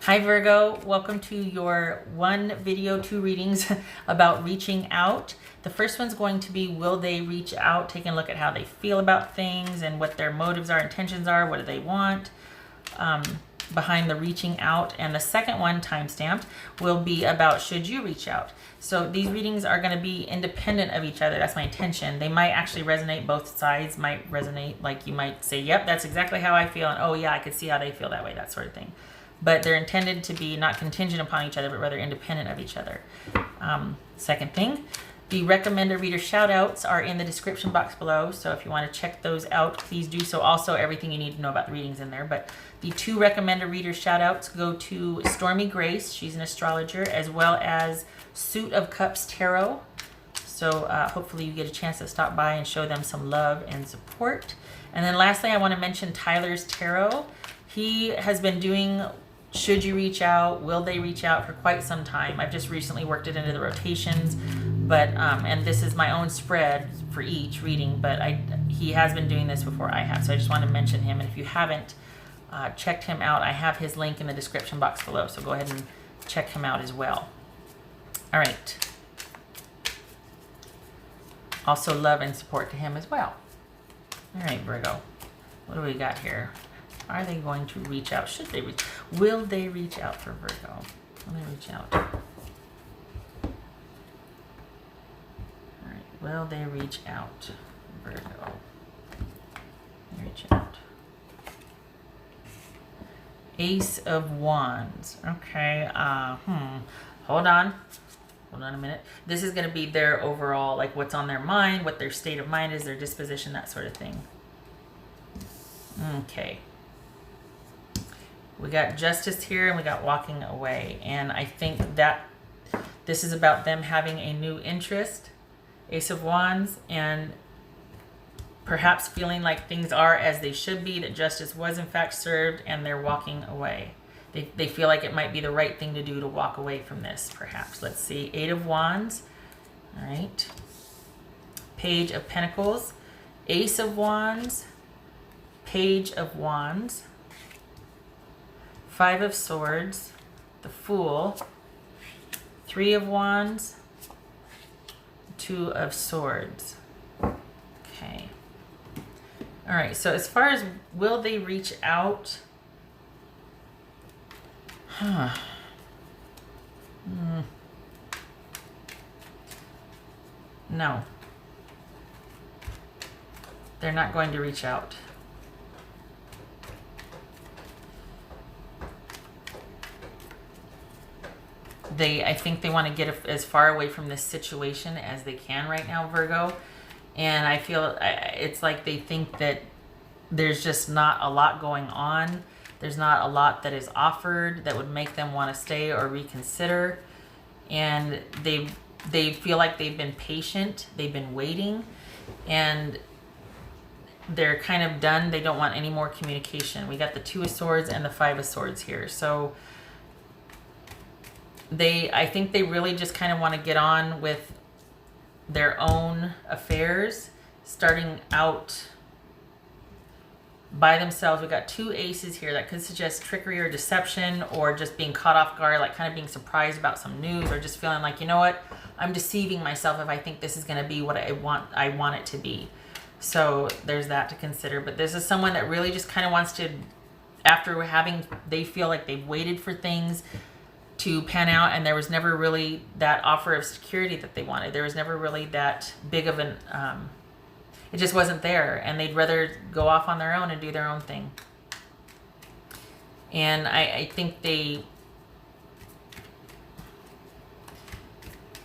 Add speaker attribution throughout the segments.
Speaker 1: Hi Virgo, welcome to your one video, two readings about reaching out. The first one's going to be, will they reach out? Taking a look at how they feel about things and what their motives are, intentions are, what do they want behind the reaching out. And the second one, timestamped, will be about should you reach out. So these readings are going to be independent of each other. That's my intention. They might actually resonate, both sides might resonate. Like you might say, yep, that's exactly how I feel. And oh yeah, I could see how they feel that way, that sort of thing. But they're intended to be not contingent upon each other, but rather independent of each other. Second thing, the recommender reader shout outs are in the description box below. So if you want to check those out, please do so. Also, everything you need to know about the readings in there. But the two recommender reader shout outs go to Stormy Grace, she's an astrologer, as well as Suit of Cups Tarot. So hopefully you get a chance to stop by and show them some love and support. And then lastly, I want to mention Tyler's Tarot. He has been doing should you reach out, will they reach out for quite some time. I've just recently worked it into the rotations, but and this is my own spread for each reading, but he has been doing this before I have, so I just want to mention him. And if you haven't checked him out, I have his link in the description box below, so go ahead and check him out as well. All right. Also love and support to him as well. All right, Virgo, what do we got here? Are they going to reach out? Should they reach? Will they reach out for Virgo? Will they reach out? All right. Will they reach out, Virgo? Reach out. Ace of Wands. Okay. Hold on. Hold on a minute. This is going to be their overall, like what's on their mind, what their state of mind is, their disposition, that sort of thing. Okay. We got justice here and we got walking away. And I think that this is about them having a new interest, Ace of Wands, and perhaps feeling like things are as they should be, that justice was in fact served, and they're walking away. They feel like it might be the right thing to do to walk away from this, perhaps. Let's see. Eight of Wands. All right. Page of Pentacles. Ace of Wands. Page of Wands. Five of Swords, the Fool, Three of Wands, Two of Swords. Okay. All right, so as far as will they reach out? No. They're not going to reach out. I think they want to get as far away from this situation as they can right now, Virgo. And I feel it's like they think that there's just not a lot going on. There's not a lot that is offered that would make them want to stay or reconsider. And they feel like they've been patient. They've been waiting. And they're kind of done. They don't want any more communication. We got the Two of Swords and the Five of Swords here. So I think they really just kind of want to get on with their own affairs, starting out by themselves. We got two aces here that could suggest trickery or deception, or just being caught off guard, like kind of being surprised about some news, or just feeling like, you know what, I'm deceiving myself if I think this is going to be what I want it to be. So there's that to consider. But this is someone that really just kind of wants to, after they feel like they've waited for things to pan out, and there was never really that offer of security that they wanted. There was never really that big of an, it just wasn't there, and they'd rather go off on their own and do their own thing. And I think they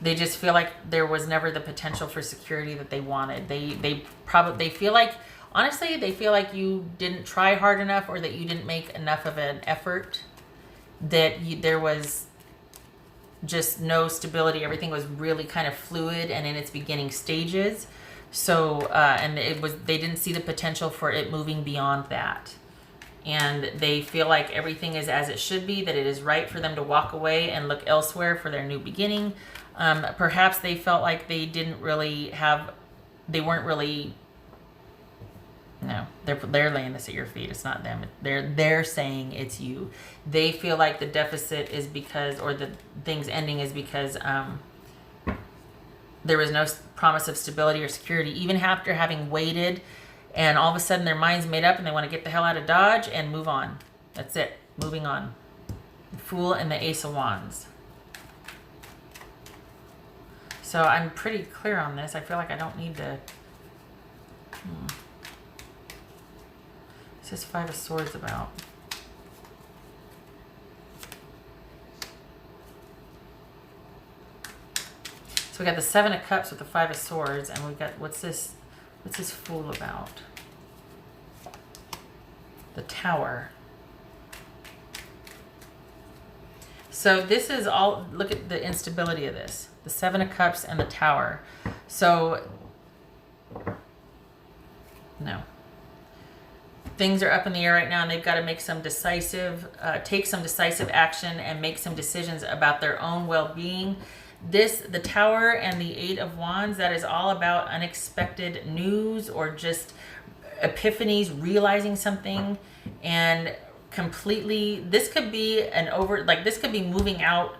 Speaker 1: just feel like there was never the potential for security that they wanted. They feel like, honestly, they feel like you didn't try hard enough, or that you didn't make enough of an effort, that there was just no stability. Everything was really kind of fluid and in its beginning stages. So and they didn't see the potential for it moving beyond that. And they feel like everything is as it should be, that it is right for them to walk away and look elsewhere for their new beginning. Perhaps they felt like they weren't really No, they're laying this at your feet. It's not them. They're saying it's you. They feel like the deficit is because, or the things ending is because there was no promise of stability or security, even after having waited, and all of a sudden their mind's made up and they want to get the hell out of Dodge and move on. That's it. Moving on. The Fool and the Ace of Wands. So I'm pretty clear on this. I feel like I don't need to... What's this Five of Swords about? So we got the Seven of Cups with the Five of Swords, and we've got, what's this Fool about? The Tower. So this is all, look at the instability of this. The Seven of Cups and the Tower. So, no. Things are up in the air right now, and they've got to make some decisive, take some decisive action and make some decisions about their own well-being. The Tower and the Eight of Wands, that is all about unexpected news or just epiphanies, realizing something, and completely, this could be this could be moving out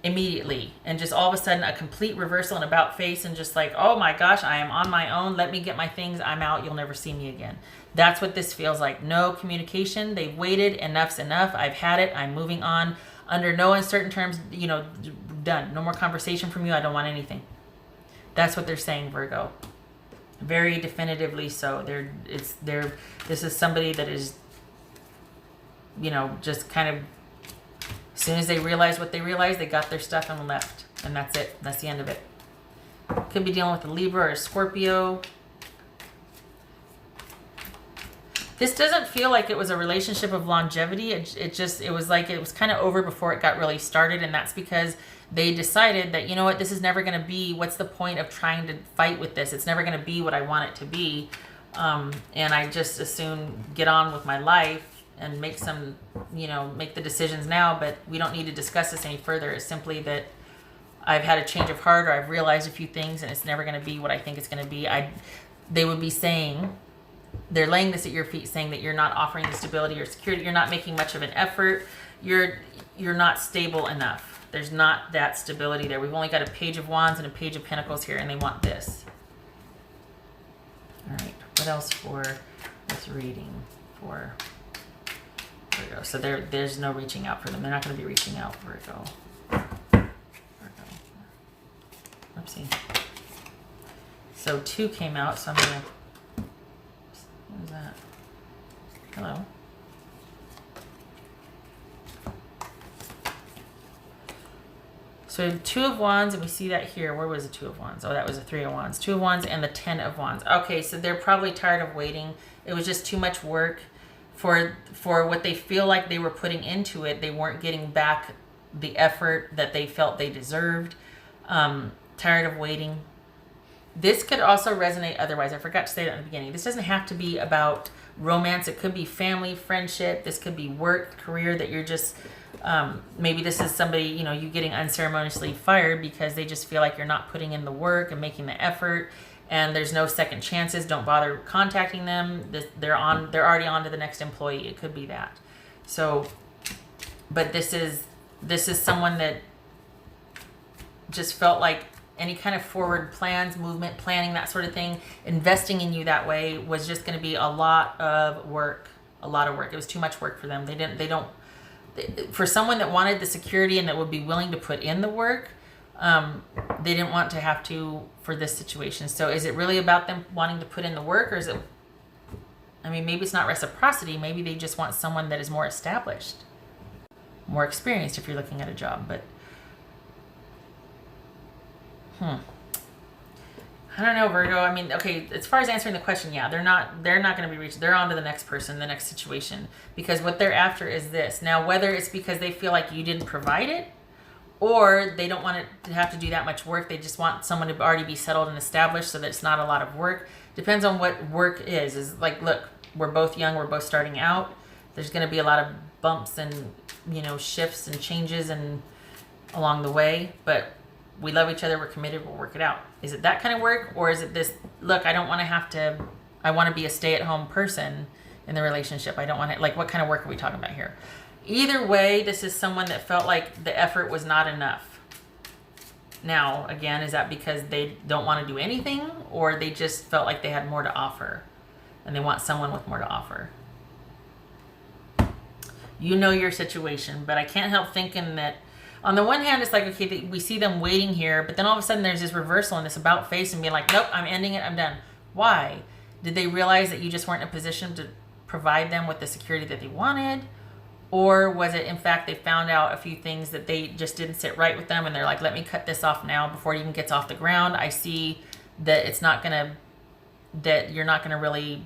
Speaker 1: immediately, and just all of a sudden a complete reversal and about face, and just like, oh my gosh, I am on my own, let me get my things, I'm out, you'll never see me again. That's what this feels like. No communication. They've waited. Enough's enough. I've had it. I'm moving on. Under no uncertain terms, you know, done. No more conversation from you. I don't want anything. That's what they're saying, Virgo. Very definitively so. This is somebody that is, you know, just kind of, as soon as they realize what they realize, they got their stuff and left. And that's it. That's the end of it. Could be dealing with a Libra or a Scorpio. This doesn't feel like it was a relationship of longevity. It was like it was kind of over before it got really started. And that's because they decided that, you know what, this is never going to be, what's the point of trying to fight with this? It's never going to be what I want it to be. And I just as soon get on with my life and make some, you know, make the decisions now. But we don't need to discuss this any further. It's simply that I've had a change of heart, or I've realized a few things, and it's never going to be what I think it's going to be. They would be saying... They're laying this at your feet, saying that you're not offering the stability or security. You're not making much of an effort. You're not stable enough. There's not that stability there. We've only got a Page of Wands and a Page of Pentacles here, and they want this. All right. What else for this reading for Virgo? So there's no reaching out for them. They're not going to be reaching out, Virgo. Oopsie. So 2 came out, so I'm going to... What is that? Hello. So 2 of Wands, and we see that here. Where was the 2 of Wands? Oh, that was a 3 of Wands. 2 of Wands and the 10 of Wands. Okay, so they're probably tired of waiting. It was just too much work for what they feel like they were putting into it. They weren't getting back the effort that they felt they deserved. Tired of waiting. This could also resonate otherwise. I forgot to say that in the beginning. This doesn't have to be about romance. It could be family, friendship. This could be work, career, that you're just, maybe this is somebody, you know, you getting unceremoniously fired because they just feel like you're not putting in the work and making the effort, and there's no second chances. Don't bother contacting them. They're already on to the next employee. It could be that. So, but this is someone that just felt like any kind of forward plans, movement, planning, that sort of thing, investing in you that way was just going to be a lot of work. A lot of work. It was too much work for them. For someone that wanted the security and that would be willing to put in the work, they didn't want to have to for this situation. So is it really about them wanting to put in the work, or is it, I mean, maybe it's not reciprocity. Maybe they just want someone that is more established, more experienced if you're looking at a job, but I don't know, Virgo. I mean, okay, as far as answering the question, yeah, they're not going to be reached. They're on to the next person, the next situation, because what they're after is this. Now, whether it's because they feel like you didn't provide it, or they don't want it to have to do that much work. They just want someone to already be settled and established so that it's not a lot of work. Depends on what work is. Is like, look, we're both young. We're both starting out. There's going to be a lot of bumps and, you know, shifts and changes and along the way, but we love each other, we're committed, we'll work it out. Is it that kind of work, or is it this, look, I don't want to have to I want to be a stay-at-home person in the relationship. I don't want to, like, what kind of work are we talking about here? Either way, this is someone that felt like the effort was not enough. Now, again, is that because they don't want to do anything, or they just felt like they had more to offer and they want someone with more to offer? You know your situation, but I can't help thinking that on the one hand, it's like, okay, we see them waiting here, but then all of a sudden there's this reversal and this about face and being like, nope, I'm ending it, I'm done. Why? Did they realize that you just weren't in a position to provide them with the security that they wanted? Or was it, in fact, they found out a few things that they just didn't sit right with them and they're like, let me cut this off now before it even gets off the ground. I see that it's not going to, that you're not going to really,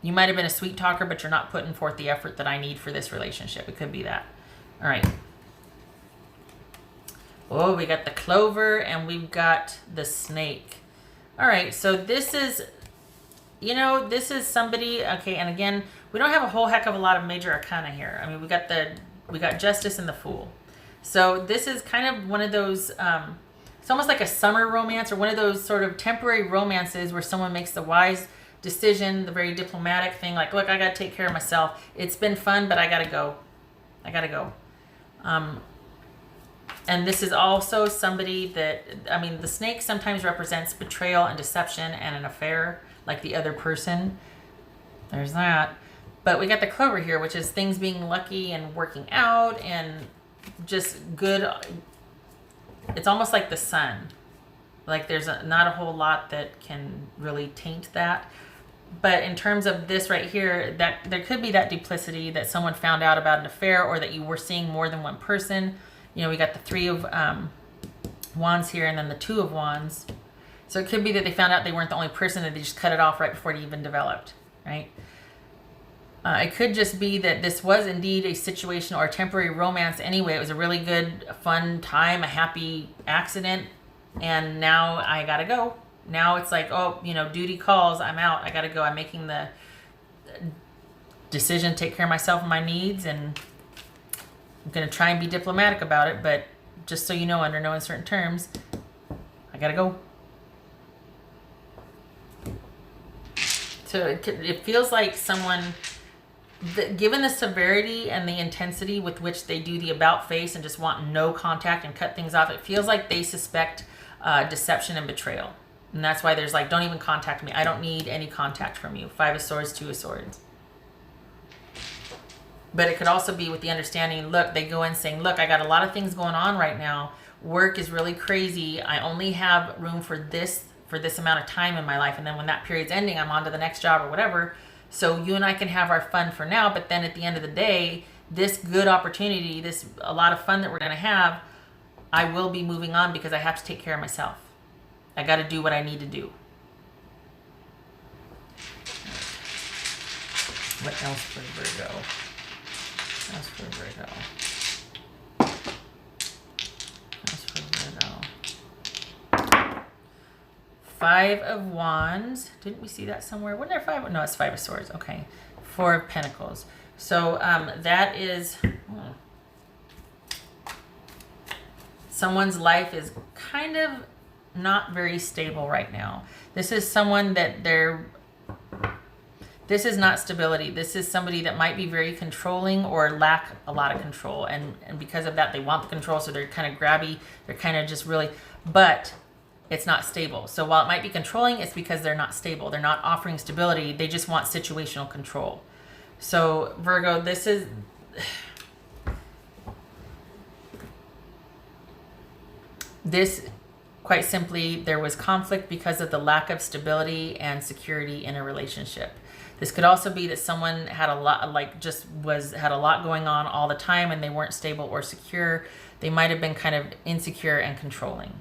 Speaker 1: you might have been a sweet talker, but you're not putting forth the effort that I need for this relationship. It could be that. All right. Oh, we got the clover and we've got the snake. All right. So this is, you know, this is somebody, okay. And again, we don't have a whole heck of a lot of major arcana here. I mean, we got Justice and the Fool. So this is kind of one of those, it's almost like a summer romance or one of those sort of temporary romances where someone makes the wise decision, the very diplomatic thing, like, look, I got to take care of myself. It's been fun, but I got to go. I got to go. And this is also somebody that, I mean, the snake sometimes represents betrayal and deception and an affair, like the other person. There's that. But we got the clover here, which is things being lucky and working out and just good. It's almost like the sun. Like there's not a whole lot that can really taint that. But in terms of this right here, that there could be that duplicity that someone found out about an affair or that you were seeing more than one person. You know, we got the 3 of Wands here and then the 2 of Wands. So it could be that they found out they weren't the only person and they just cut it off right before it even developed, right? It could just be that this was indeed a situation or a temporary romance anyway. It was a really good, fun time, a happy accident, and now I gotta go. Now it's like, oh, you know, duty calls, I'm out, I gotta go. I'm making the decision to take care of myself and my needs, and I'm gonna try and be diplomatic about it, but just so you know, under no uncertain terms, I gotta go. So it feels like someone, given the severity and the intensity with which they do the about face and just want no contact and cut things off, it feels like they suspect deception and betrayal. And that's why there's like, don't even contact me. I don't need any contact from you. 5 of Swords, 2 of Swords. But it could also be with the understanding, look, they go in saying, look, I got a lot of things going on right now. Work is really crazy. I only have room for this amount of time in my life. And then when that period's ending, I'm on to the next job or whatever. So you and I can have our fun for now. But then at the end of the day, this good opportunity, a lot of fun that we're going to have, I will be moving on because I have to take care of myself. I got to do what I need to do. What else for Virgo? What else for Virgo? What else for Virgo? 5 of Wands. Didn't we see that somewhere? Wasn't there 5? No, it's 5 of Swords. Okay. 4 of Pentacles. So that is... someone's life is kind of not very stable right now. This is someone that this is not stability. This is somebody that might be very controlling or lack a lot of control. And because of that, they want the control. So they're kind of grabby. They're kind of just really, but it's not stable. So while it might be controlling, it's because they're not stable. They're not offering stability. They just want situational control. So Virgo, this is... this, quite simply, there was conflict because of the lack of stability and security in a relationship. This could also be that someone had a lot, had a lot going on all the time and they weren't stable or secure. They might have been kind of insecure and controlling.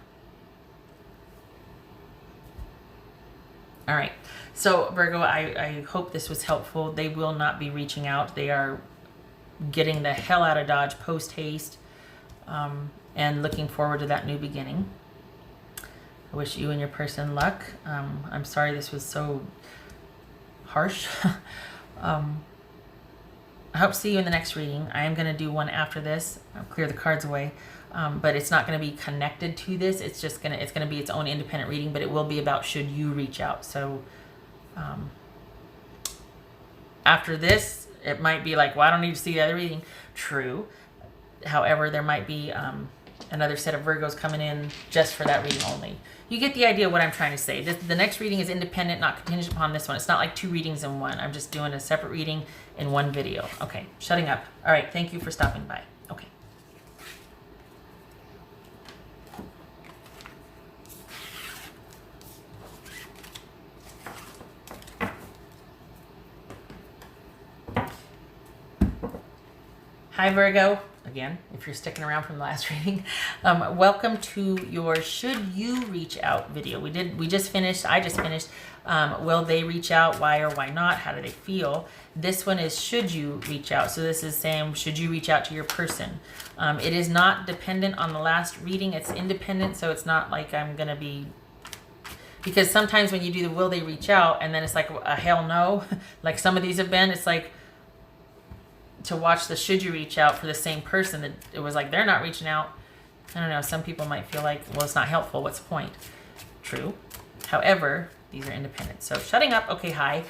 Speaker 1: All right. So Virgo, I hope this was helpful. They will not be reaching out. They are getting the hell out of Dodge post haste, and looking forward to that new beginning. I wish you and your person luck. I'm sorry this was so harsh. I hope to see you in the next reading. I am going to do one after this. I'll clear the cards away. But it's not going to be connected to this. It's just going to be its own independent reading, but it will be about should you reach out. So After this, it might be like, well, I don't need to see the other reading. True. However, there might be another set of Virgos coming in just for that reading only. You get the idea of what I'm trying to say. The next reading is independent, not contingent upon this one. It's not like 2 readings in one. I'm just doing a separate reading in one video. Okay, shutting up. All right, thank you for stopping by. Okay. Hi, Virgo. Again, if you're sticking around from the last reading, welcome to your Should You Reach Out video. I just finished, will they reach out? Why or why not? How do they feel? This one is should you reach out? So this is saying, should you reach out to your person? It is not dependent on the last reading. It's independent, so it's not like I'm going to be, because sometimes when you do the will they reach out, and then it's like a hell no, like some of these have been, it's like, to watch the should you reach out for the same person, that it was like they're not reaching out. I don't know, some people might feel like, well, it's not helpful, what's the point? True. However, these are independent. So shutting up. Okay, hi.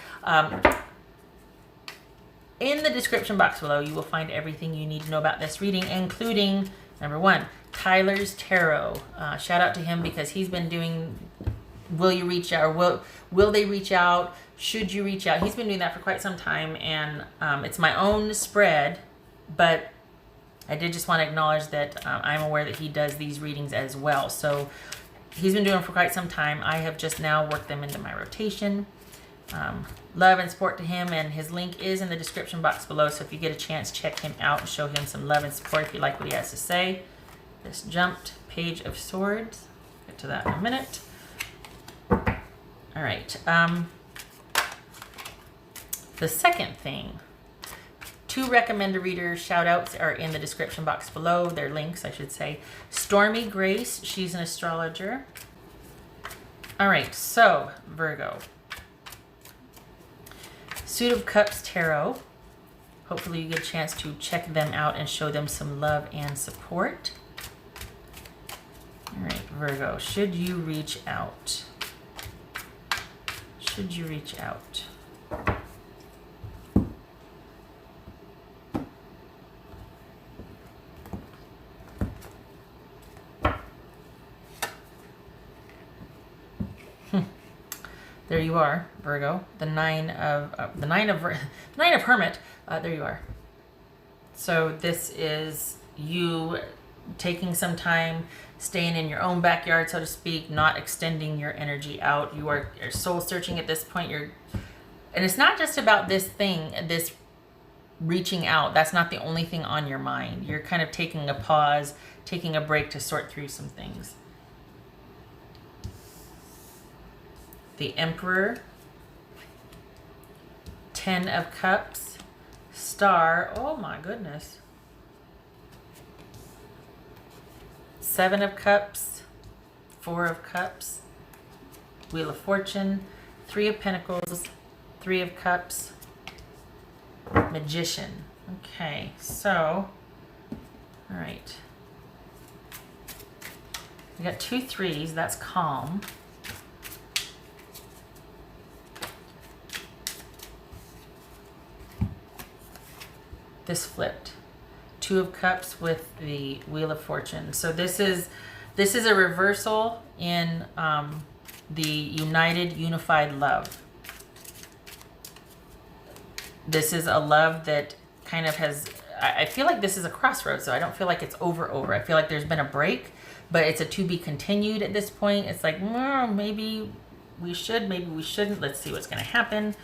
Speaker 1: In the description box below, you will find everything you need to know about this reading, including number 1, Tyler's Tarot. Shout out to him because he's been doing will you reach out, or will they reach out? Should you reach out? He's been doing that for quite some time, and it's my own spread, but I did just want to acknowledge that I'm aware that he does these readings as well. So he's been doing them for quite some time. I have just now worked them into my rotation. Love and support to him, and his link is in the description box below, so if you get a chance, check him out and show him some love and support if you like what he has to say. This jumped Page of Swords. Get to that in a minute. All right. The second thing, 2 recommended reader shout outs are in the description box below. Their links, I should say. Stormy Grace, she's an astrologer. All right, so Virgo. Suit of Cups Tarot. Hopefully you get a chance to check them out and show them some love and support. All right, Virgo, should you reach out? Should you reach out? There you are, Virgo. The nine of Hermit. There you are. So this is you taking some time, staying in your own backyard, so to speak, not extending your energy out. You're soul searching at this point. And it's not just about this thing, this reaching out. That's not the only thing on your mind. You're kind of taking a pause, taking a break to sort through some things. The Emperor, 10 of Cups, Star, oh my goodness, 7 of Cups, 4 of Cups, Wheel of Fortune, 3 of Pentacles, 3 of Cups, Magician. Okay, so, all right. We got 2 3s, that's calm. This flipped. 2 of Cups with the Wheel of Fortune. So this is a reversal in the unified love. This is a love that kind of has, I feel like this is a crossroads, so I don't feel like it's over. I feel like there's been a break, but it's a to be continued at this point. It's like, maybe we should, maybe we shouldn't. Let's see what's going to happen.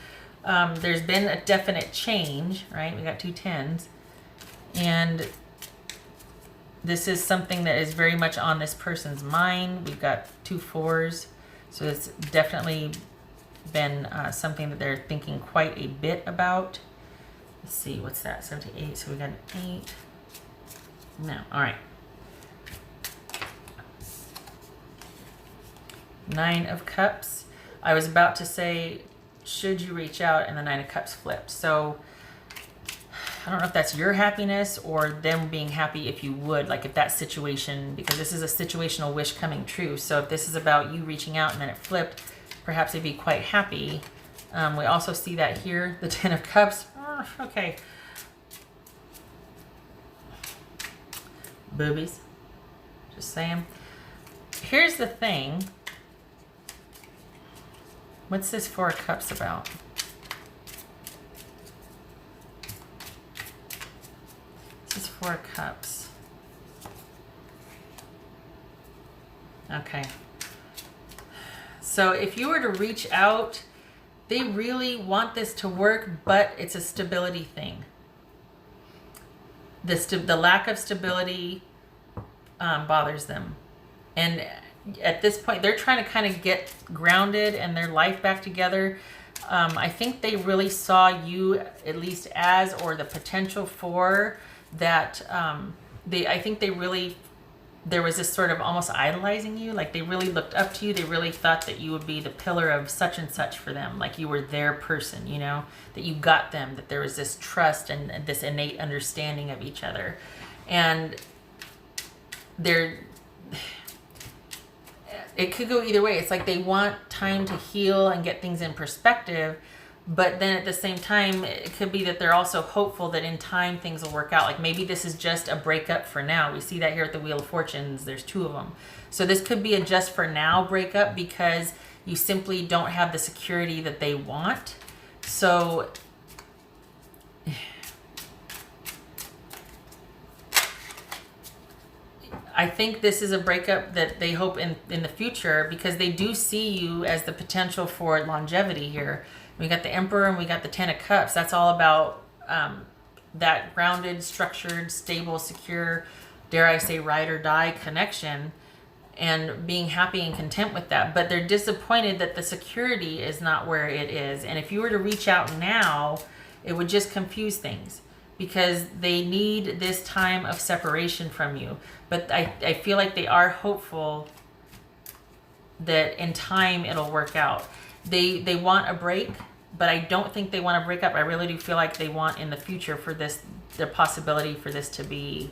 Speaker 1: There's been a definite change, right? We got 2 10s. And this is something that is very much on this person's mind. We've got 2 4s. So it's definitely been something that they're thinking quite a bit about. Let's see, what's that? 7 to 8. So we got an 8. No, all right. 9 of Cups. I was about to say, should you reach out, and the 9 of Cups flipped. So I don't know if that's your happiness or them being happy if you would, like if that situation, because this is a situational wish coming true. So if this is about you reaching out and then it flipped, perhaps they'd be quite happy We also see that here, the Ten of Cups. Okay. Boobies. Just saying. Here's the thing. What's this Four of Cups about? This is Four of Cups. Okay. So if you were to reach out, they really want this to work, but it's a stability thing. The lack of stability bothers them. And at this point, they're trying to kind of get grounded and their life back together. I think they really saw you at least as, or the potential for that. I think they really, there was this sort of almost idolizing you. Like they really looked up to you. They really thought that you would be the pillar of such and such for them. Like you were their person, you know, that you got them, that there was this trust and this innate understanding of each other. And it could go either way. It's like they want time to heal and get things in perspective, but then at the same time, it could be that they're also hopeful that in time things will work out. Like maybe this is just a breakup for now. We see that here at the Wheel of Fortunes. There's two of them. So this could be a just for now breakup because you simply don't have the security that they want. So I think this is a breakup that they hope in the future, because they do see you as the potential for longevity here. We got the Emperor and we got the Ten of Cups. That's all about that grounded, structured, stable, secure, dare I say, ride or die connection, and being happy and content with that. But they're disappointed that the security is not where it is. And if you were to reach out now, it would just confuse things, because they need this time of separation from you. But I feel like they are hopeful that in time it'll work out. They want a break, but I don't think they want to break up. I really do feel like they want in the future for this, the possibility for this to be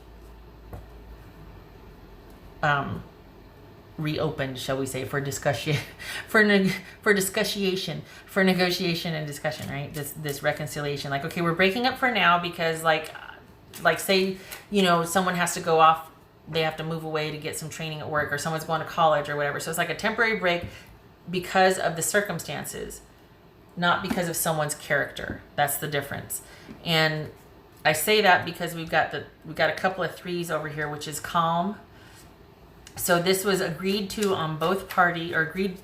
Speaker 1: reopened, shall we say, for discussion, for negotiation and discussion, right? This reconciliation. Like, okay, we're breaking up for now because like say, you know, someone has to go off, they have to move away to get some training at work, or someone's going to college or whatever. So it's like a temporary break because of the circumstances, not because of someone's character. That's the difference. And I say that because we've got a couple of threes over here, which is calm. So this was agreed to on both party, or agreed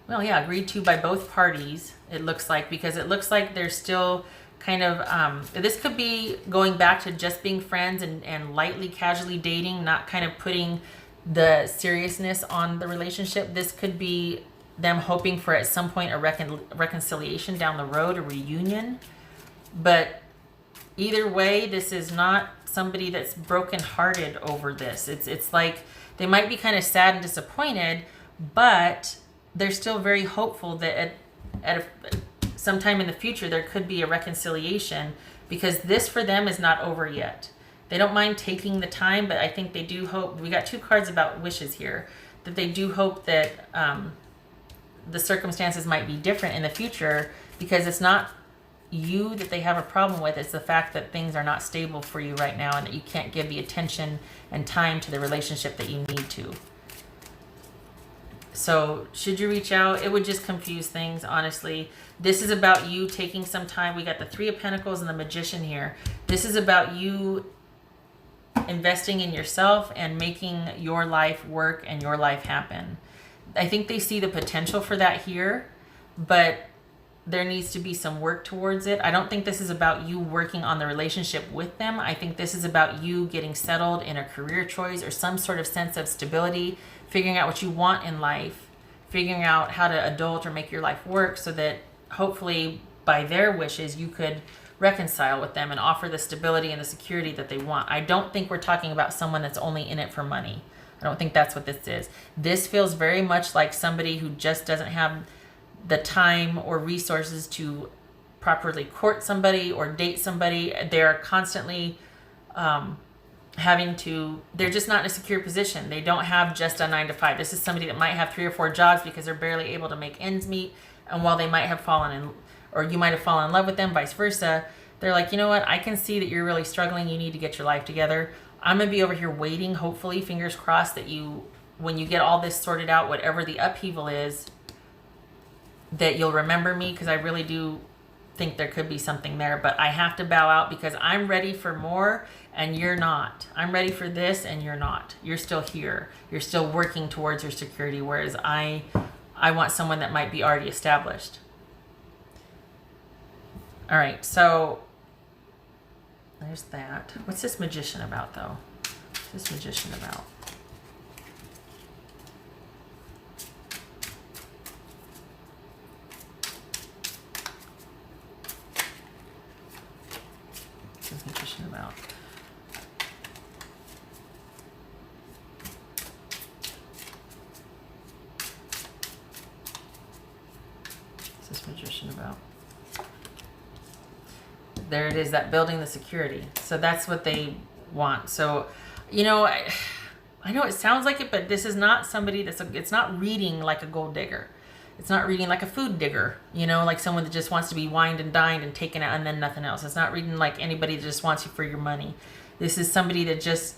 Speaker 1: to by both parties, it looks like, because it looks like there's still kind of, this could be going back to just being friends and lightly, casually dating, not kind of putting the seriousness on the relationship. This could be them hoping for at some point a reconciliation down the road, a reunion. But either way, this is not somebody that's brokenhearted over this. It's like they might be kind of sad and disappointed, but they're still very hopeful that at sometime in the future there could be a reconciliation, because this for them is not over yet. They don't mind taking the time, but I think they do hope. We got two cards about wishes here, that they do hope that the circumstances might be different in the future, because it's not you that they have a problem with. It's the fact that things are not stable for you right now, and that you can't give the attention and time to the relationship that you need to. So should you reach out, it would just confuse things, honestly. This is about you taking some time. We got the Three of Pentacles and the Magician here. This is about you investing in yourself and making your life work and your life happen. I think they see the potential for that here, but there needs to be some work towards it. I don't think this is about you working on the relationship with them. I think this is about you getting settled in a career choice or some sort of sense of stability, figuring out what you want in life, figuring out how to adult or make your life work, so that hopefully by their wishes you could reconcile with them and offer the stability and the security that they want. I don't think we're talking about someone that's only in it for money. I don't think that's what this is. This feels very much like somebody who just doesn't have the time or resources to properly court somebody or date somebody. They're constantly they're just not in a secure position. They don't have just a 9-to-5. This is somebody that might have 3 or 4 jobs because they're barely able to make ends meet. And while they might have fallen or you might have fallen in love with them, vice versa. They're like, you know what? I can see that you're really struggling. You need to get your life together. I'm going to be over here waiting, hopefully, fingers crossed, that you, when you get all this sorted out, whatever the upheaval is, that you'll remember me, because I really do think there could be something there. But I have to bow out because I'm ready for more and you're not. I'm ready for this and you're not. You're still here. You're still working towards your security, whereas I want someone that might be already established. All right, so there's that. What's this Magician about, though? What's this Magician about? What's this Magician about? What's this Magician about? There it is, that building the security. So that's what they want. So, you know, I know it sounds like it, but this is not somebody it's not reading like a gold digger. It's not reading like a food digger, you know, like someone that just wants to be wined and dined and taken out and then nothing else. It's not reading like anybody that just wants you for your money. This is somebody that just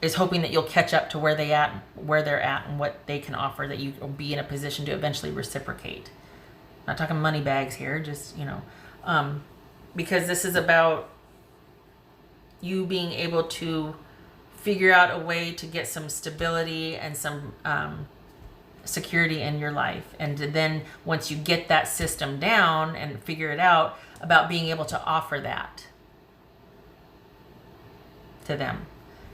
Speaker 1: is hoping that you'll catch up to where they're at and what they can offer, that you will be in a position to eventually reciprocate. Not talking money bags here, just, you know, because this is about you being able to figure out a way to get some stability and some security in your life. And then once you get that system down and figure it out, about being able to offer that to them.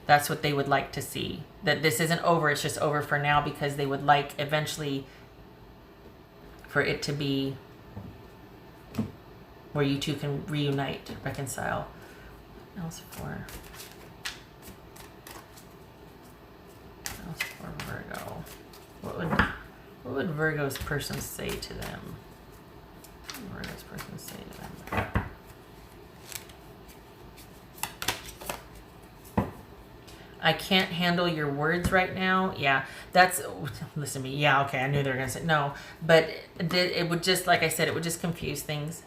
Speaker 1: That's what they would like to see. That this isn't over, it's just over for now, because they would like eventually for it to be where you two can reunite, reconcile. What else for Virgo? What would Virgo's person say to them? What would Virgo's person say to them? I can't handle your words right now. Yeah, that's, listen to me. Yeah, okay, I knew they were going to say no. But it would just, like I said, it would just confuse things.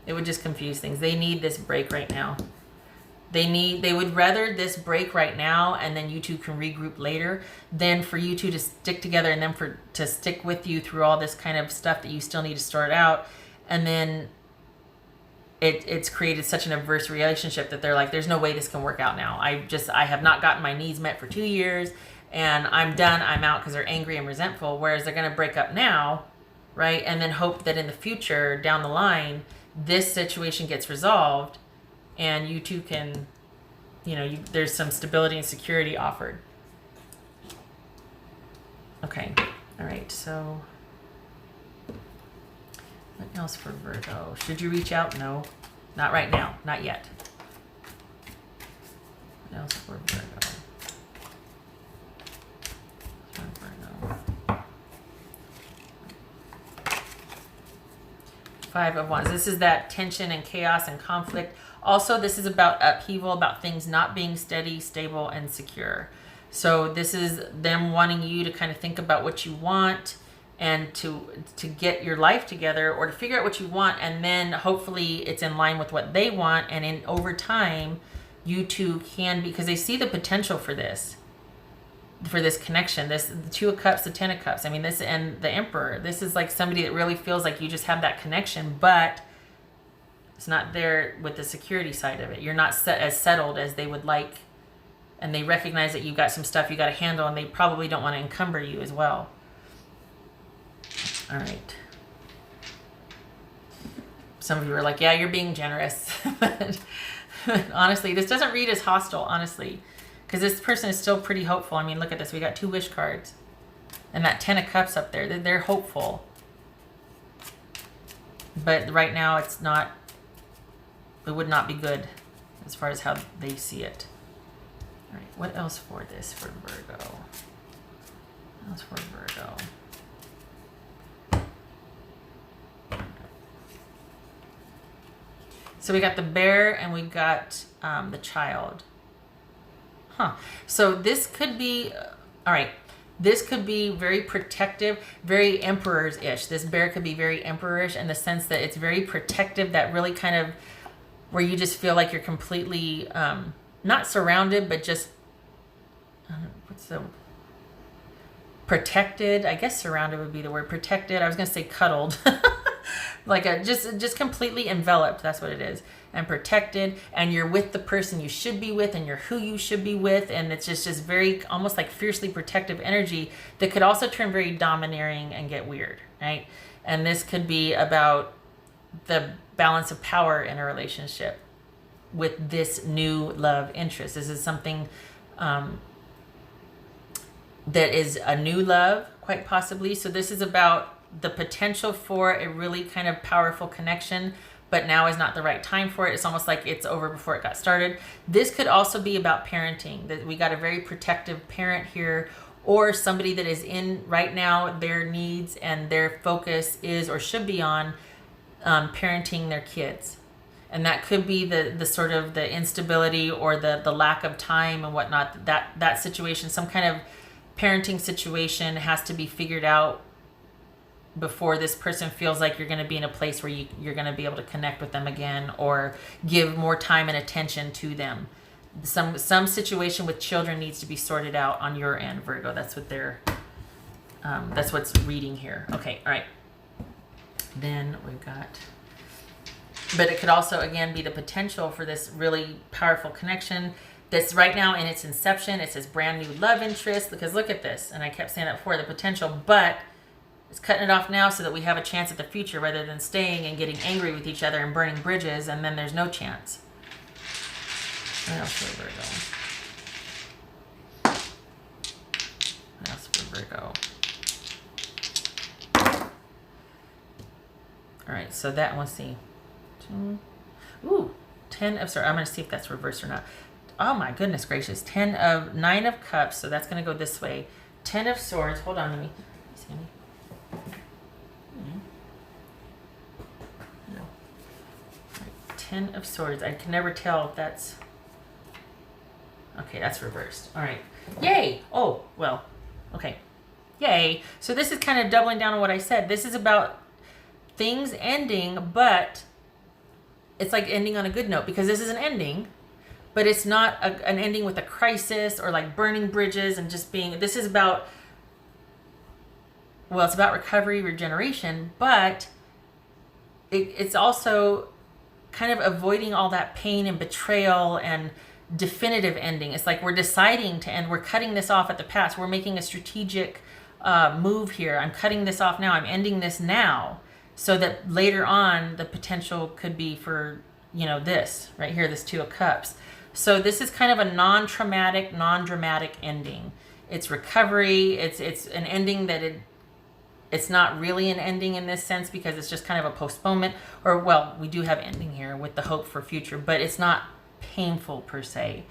Speaker 1: It would just confuse things. They need this break right now. They would rather this break right now, and then you two can regroup later, than for you two to stick together and then to stick with you through all this kind of stuff that you still need to sort out. And then it's created such an adverse relationship that they're like, there's no way this can work out now. I have not gotten my needs met for 2 years, and I'm done. I'm out, because they're angry and resentful. Whereas they're going to break up now, right? And then hope that in the future, down the line, this situation gets resolved and you two can, you know, there's some stability and security offered. Okay. All right. So what else for Virgo? Should you reach out? No, not right now. Not yet. What else for Virgo? Five of Wands. This is that tension and chaos and conflict. Also, this is about upheaval, about things not being steady, stable, and secure. So this is them wanting you to kind of think about what you want and to get your life together, or to figure out what you want, and then hopefully it's in line with what they want. And over time, you two can, because they see the potential for this connection. The Two of Cups, the Ten of Cups. I mean, this, and the Emperor. This is like somebody that really feels like you just have that connection, but it's not there with the security side of it. You're not as settled as they would like, and they recognize that you've got some stuff you got to handle, and they probably don't want to encumber you as well. All right. Some of you are like, yeah, you're being generous. But honestly, this doesn't read as hostile, honestly. Because this person is still pretty hopeful. I mean, look at this. We got 2 wish cards. And that 10 of Cups up there. They're hopeful. But right now, it would not be good as far as how they see it. All right. What else for this for Virgo? What else for Virgo? So we got the Bear and we got the Child. Huh. So this could be, all right, This could be very protective, very emperor's-ish. This bear could be very emperorish in the sense that it's very protective, that really kind of where you just feel like you're completely not surrounded, but just what's the protected? I guess surrounded would be the word. Protected. I was gonna say cuddled. Like just completely enveloped. That's what it is. And protected, and you're with the person you should be with, and you're who you should be with, and it's just very almost like fiercely protective energy that could also turn very domineering and get weird, right? And this could be about the balance of power in a relationship with this new love interest. This is something that is a new love, quite possibly. So this is about the potential for a really kind of powerful connection, but now is not the right time for it. It's almost like it's over before it got started. This could also be about parenting, that we got a very protective parent here, or somebody that is in right now, their needs and their focus is or should be on parenting their kids. And that could be the sort of the instability or the lack of time and whatnot. That situation, some kind of parenting situation has to be figured out before this person feels like you're going to be in a place where you're going to be able to connect with them again or give more time and attention to them. Some situation with children needs to be sorted out on your end, Virgo. That's what that's what's reading here. Okay, all right. Then we've got, but it could also again be the potential for this really powerful connection that's right now in its inception. It's this brand new love interest, because look at this, and I kept saying that before, the potential, but it's cutting it off now so that we have a chance at the future rather than staying and getting angry with each other and burning bridges, and then there's no chance. What else for Virgo? What else for Virgo? All right, so that, let's see. Ooh, 10 of, sorry, I'm going to see if that's reversed or not. Oh my goodness gracious. 9 of cups, so that's going to go this way. 10 of swords, hold on, let me see. No. Right, 10 of swords, I can never tell if that's, okay, that's reversed. All right, yay. Oh, well, okay, yay. So this is kind of doubling down on what I said. This is about things ending, but it's like ending on a good note, because this is an ending, but it's not an ending with a crisis or like burning bridges and just being, this is about, well, it's about recovery, regeneration, but it's also kind of avoiding all that pain and betrayal and definitive ending. It's like we're deciding to end, we're cutting this off at the pass. We're making a strategic move here. I'm cutting this off now. I'm ending this now, so that later on the potential could be for, you know, this right here, this 2 of cups. So this is kind of a non-traumatic, non-dramatic ending. It's recovery. It's an ending that it's not really an ending in this sense, because it's just kind of a postponement, or, well, we do have ending here with the hope for future, but it's not painful per se.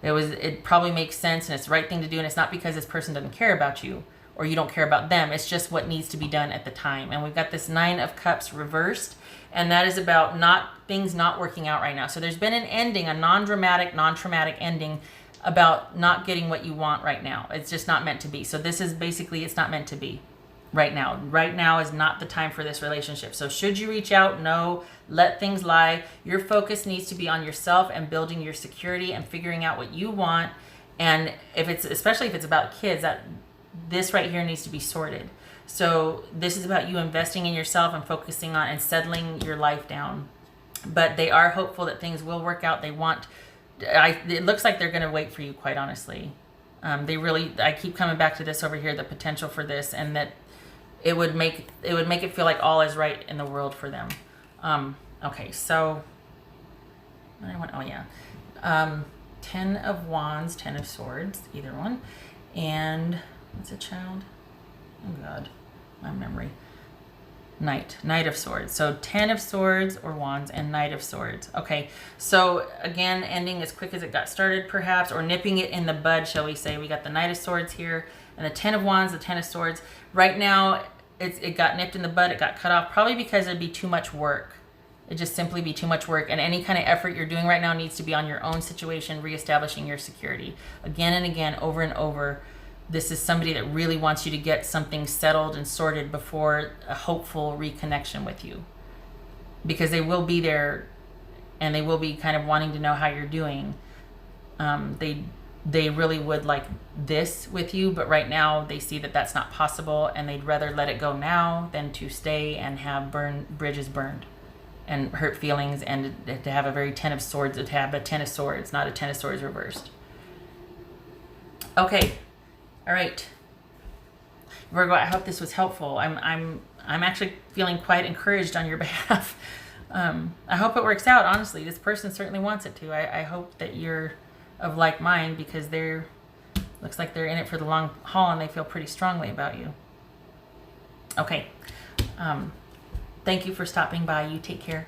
Speaker 1: It probably makes sense and it's the right thing to do, and it's not because this person doesn't care about you or you don't care about them. It's just what needs to be done at the time. And we've got this 9 of cups reversed, and that is about things not working out right now. So there's been an ending, a non-dramatic, non-traumatic ending about not getting what you want right now. It's just not meant to be. So this is basically, it's not meant to be right now. Right now is not the time for this relationship. So should you reach out? No, let things lie. Your focus needs to be on yourself and building your security and figuring out what you want. And especially if it's about kids, this right here needs to be sorted. So this is about you investing in yourself and focusing on and settling your life down. But they are hopeful that things will work out. It looks like they're going to wait for you, quite honestly. I keep coming back to this over here, the potential for this, and that it would make it feel like all is right in the world for them. Okay, so oh yeah, 10 of wands, 10 of swords, either one, and what's a child? Oh God, my memory. Knight of swords. So 10 of swords or wands and Knight of swords. Okay, so again, ending as quick as it got started, perhaps, or nipping it in the bud, shall we say. We got the Knight of swords here and the 10 of wands, the 10 of swords. Right now, it got nipped in the bud. It got cut off, probably because it'd be too much work. It'd just simply be too much work, and any kind of effort you're doing right now needs to be on your own situation, reestablishing your security again and again, over and over. This is somebody that really wants you to get something settled and sorted before a hopeful reconnection with you. Because they will be there and they will be kind of wanting to know how you're doing. They really would like this with you, but right now they see that that's not possible, and they'd rather let it go now than to stay and have bridges burned and hurt feelings, and to have a very Ten of Swords, to have a Ten of Swords, not a Ten of Swords reversed. Okay, all right, Virgo, I hope this was helpful. I'm actually feeling quite encouraged on your behalf. I hope it works out. Honestly, this person certainly wants it to. I hope that you're of like mind, because looks like they're in it for the long haul and they feel pretty strongly about you. Okay. Thank you for stopping by. You take care.